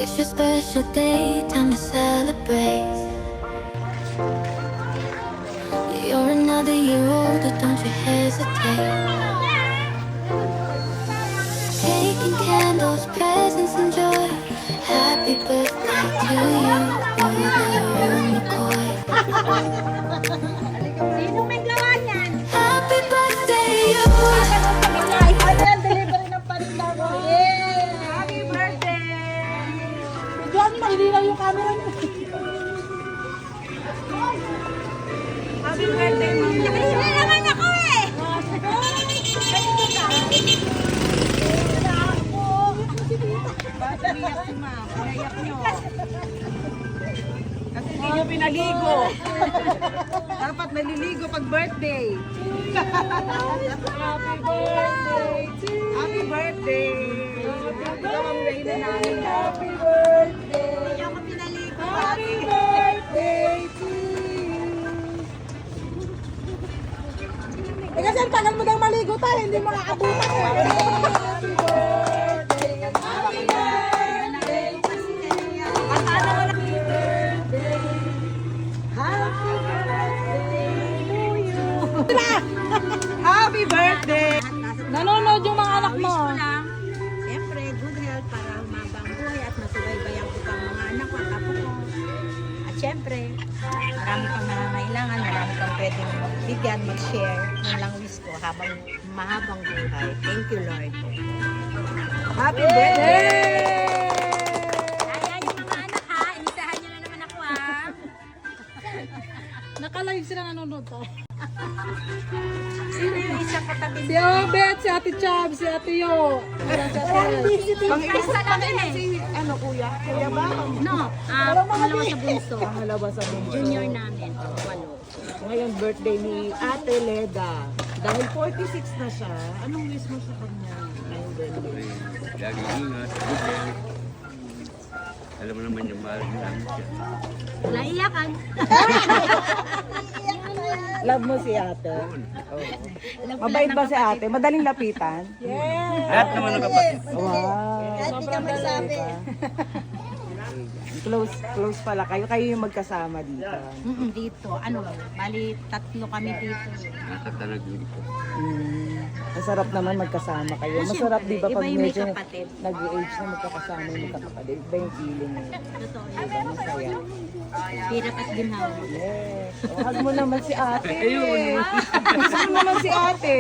It's your special day, time to celebrate. You're another year older, don't you hesitate. Cake and candles, presents and joy. Happy birthday to you, Real McCoy. Sino may gawa niyan? Happy birthday, you. Ayan, delivery ng paninda ko. Yeah! Happy birthday! Diyan, maililaw yung camera niyo. Happy birthday, ma'am. Nakasila naman ako eh! Bakit umiyak si ma'am? Umiyak niyo. Kasi hindi niyo pinaligo. Dapat naliligo pag birthday. Happy birthday to you. Happy birthday. Ikaw ang reyna namin. Happy birthday. Hindi ako pinaligo. Happy birthday to you. Eh kasi ang tagal mo daw maligo tayo, hindi makakabutan. Happy birthday. Happy birthday. Paano mo na? Happy birthday to you. Happy birthday. Nanonood yung mga anak mo. Wish ko lang, siyempre, good health para humaba ang buhay at masubaybayan ko pang mga anak ko at apo ko. At siyempre, marami kang nangangailangan, marami kang pwedeng magbigyan, mag-share. Yun lang wish ko habang mahabang buhay. Thank you, Lord. Happy birthday. Ayan yung mga anak ha, imisahan nyo na naman ako ha. Naka-live sila nanonood tayo. Sino yung isa katabi? Si Obet, si Ate Chab, si Ate Yo. Isa lang eh. Ano kuya? Kuya ba? No, pangalawa sa bunso. Pangalawa sa mundo. Junior namin, walo. Ngayon birthday ni Ate Leda. Dahil 46 na siya, anong wish mo sa kanya? Ngayong birthday. Lagi ingat, good health. Alam mo naman yung mahal namin siya. Wala iyakan. Love mo si ate? Alam ko Mabait lang ba ng si ate? Madaling lapitan? Lahat naman ng kapatid. Wow. Kahit di ka magsabi. Close pala kayo. Kayo yung magkasama dito. Dito, bali tatlo kami dito. Nasa talag dito. Masarap naman magkasama kayo. Ah, Masarap di ba syempre. pag Iba yung may medyo kapatid. nag-age na magkakasama yung magkakapatid. Iba yung feeling eh. Totoo Diba? yun. Masaya. Hirap at ginhawa. Yes. Huwag mo naman si ate. Gusto mo naman si ate.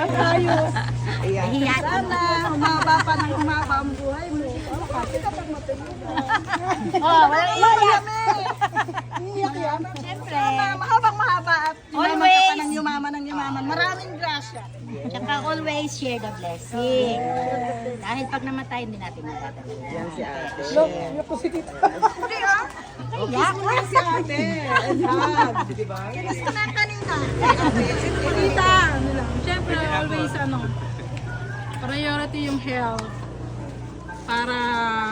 Ayos. Ayan. Hiya. Humaba pa ng humaba ang buhay mo. Kasi kapag Oh, walang iyak. iiyak yan. Siyempre. Mahabang mahaba at Always. yumaman ng yumaman. Maraming grasya. Tsaka always share the blessing. Dahil pag namatay, hindi natin matatanda. Yan si ate. Iyak ko si tita. Hindi ah. Kiss mo yan si ate. And hug. Diba? Kiss ko na kanina. Tita, ano lang, syempre always priority yung health para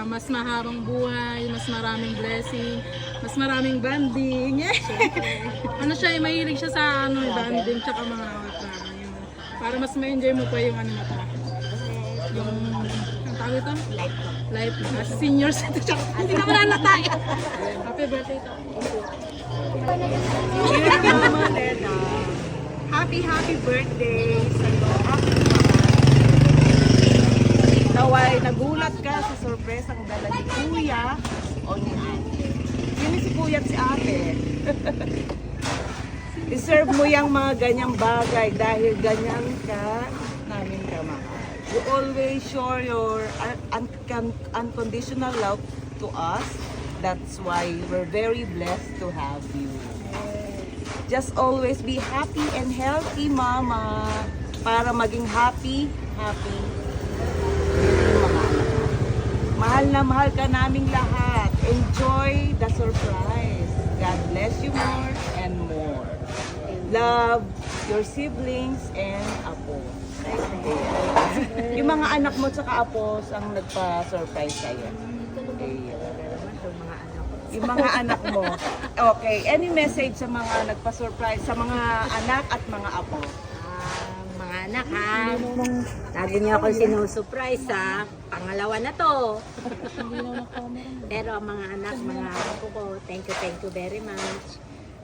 mas mahabang buhay, mas maraming blessing, mas maraming banding. Ano siya, mahilig siya sa banding tsaka mga awat-awat. Para mas ma-enjoy mo pa yung mo to. Yung, ang tawag ito? Life. As seniors ito, tsaka hindi ka wala na tayo. Happy birthday to. Mama Leda. Happy birthday sa iyo. Naway, nagulat ka sa sorpresang dala ni Kuya o ni Ate. Sino si Kuya at si Ate? Deserve mo yung mga ganyang bagay dahil ganyan ka namin kamahal. You always show your unconditional love to us. That's why we're very blessed to have you. Just always be happy and healthy, Mama. Para maging happy yung mga anak. Mahal na mahal ka naming lahat. Enjoy the surprise. God bless you more and more. Love your siblings and apo. Yung mga anak mo tsaka apo ang nagpa-surprise sa'yo. Yung mga anak mo. Okay, any message sa mga nagpa-surprise, sa mga anak at mga apo? Mga anak ha. Lagi niyo ako sinusurprise ha. Pangalawa na to. Pero ang mga anak, mga apo ko, thank you very much.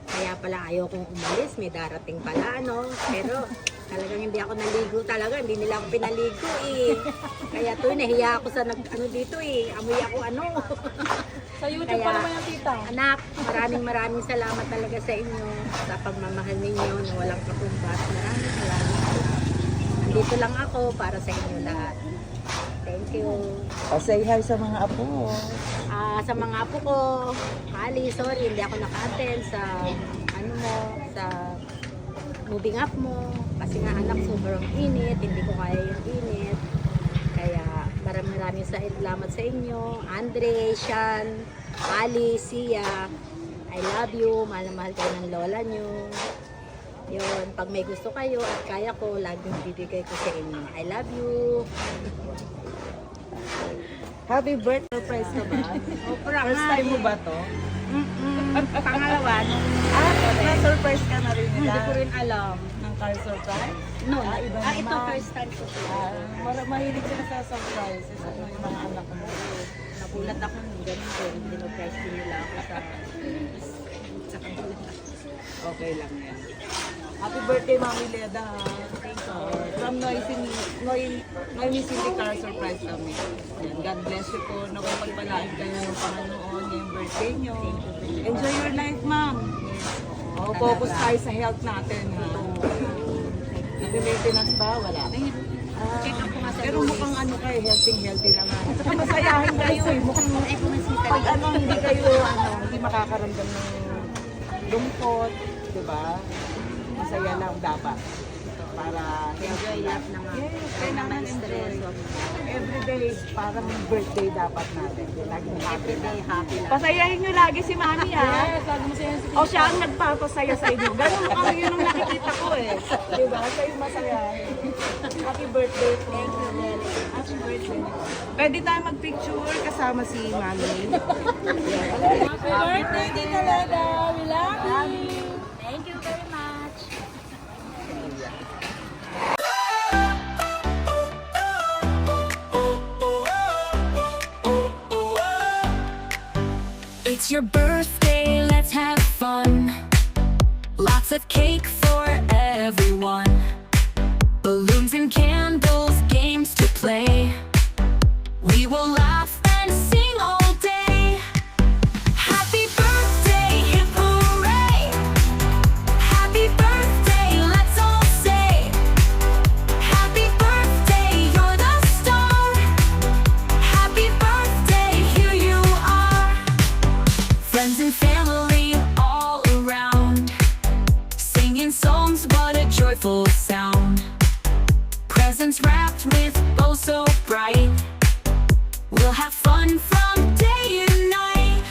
Kaya pala ayokong umalis, may darating pala ano. Pero talagang hindi ako naligo talaga, hindi nila ako pinaligo eh. Kaya to, nahiya ako sa ano dito eh. Amoy ako ano. Sa YouTube Kaya, pa naman yung tita. Anak, maraming salamat talaga sa inyo sa pagmamahal ninyo na walang katumbas. Maraming salamat. Andito lang ako para sa inyo lahat. Thank you. Say hi sa mga apo. Sa mga apo ko, Ali, sorry, hindi ako naka-attend sa ano mo, sa moving up mo. Kasi nga anak, sobrang init, hindi ko kaya yung init. Kaya maraming salamat sa inyo. Andre, Sean, Ali, Sia, I love you. Mahal na mahal kayo ng lola nyo. Yun, pag may gusto kayo at kaya ko, laging bibigay ko sa inyo. I love you. Happy birthday surprise ka ba? First time mo ba to? Pangalawa, Na-surprise ka na rin hindi nila ko rin alam. ng car surprise? No, Iba ito naman. first time ko. Mahilig sila sa surprises. Ano yung mga anak mo? Nagulat ako nung ganun din. Dinoprise din nila ako sa kanila. Okay lang yan. Happy birthday, Mami Leda. From Noemi City Car Surprise kami. Yan, God bless you po. Nakapagpalain kayo ng Panginoon yung birthday nyo. Enjoy your life, ma'am. Oh, focus tayo sa health natin. Ha? Nag-maintenance ba? Wala. Check up ko nga sa Pero Luis. mukhang ano kayo, healthy naman. At saka masayahin kayo eh. Mukhang pag ano, hindi kayo, hindi makakaramdam ng lungkot, di ba? Masaya lang dapat. Para Enjoy lahat ng Yes, kaya kailangan naman stress. enjoy. Everyday, parang birthday dapat natin. Lagi happy. Everyday happy lang. Pasayahin nyo lagi si Mami ha. Yes, lagi mo siya si O siya ang nagpapasaya sa inyo. Ganun mo kami yun ang nakikita ko eh. Diba? Siya yung masaya. Happy birthday po. Thank you, Lele. Happy birthday. Pwede tayo magpicture kasama si Mami. Happy birthday, Tita Leda. We love you. Thank you very much. It's your birthday, let's have fun. Lots of cake for everyone. Balloons and candles, games to play. We will laugh and sing all day. Happy birthday, hip hooray. Happy birthday, let's all say. Happy birthday, you're the star. Happy birthday, here you are. Friends and family all around, singing songs, what a joyful sound. Presents wrapped with bows so bright. We'll have fun from day and night.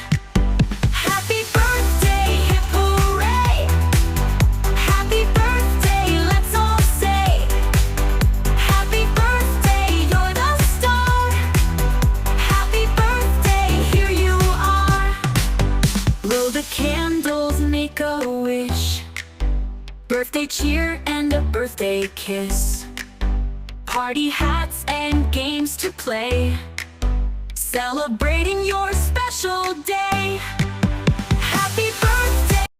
Happy birthday, hip hooray. Happy birthday, let's all say. Happy birthday, you're the star. Happy birthday, here you are. Blow the candles, make a wish. Birthday cheer and a birthday kiss. Party hats and games to play. Celebrating your special day.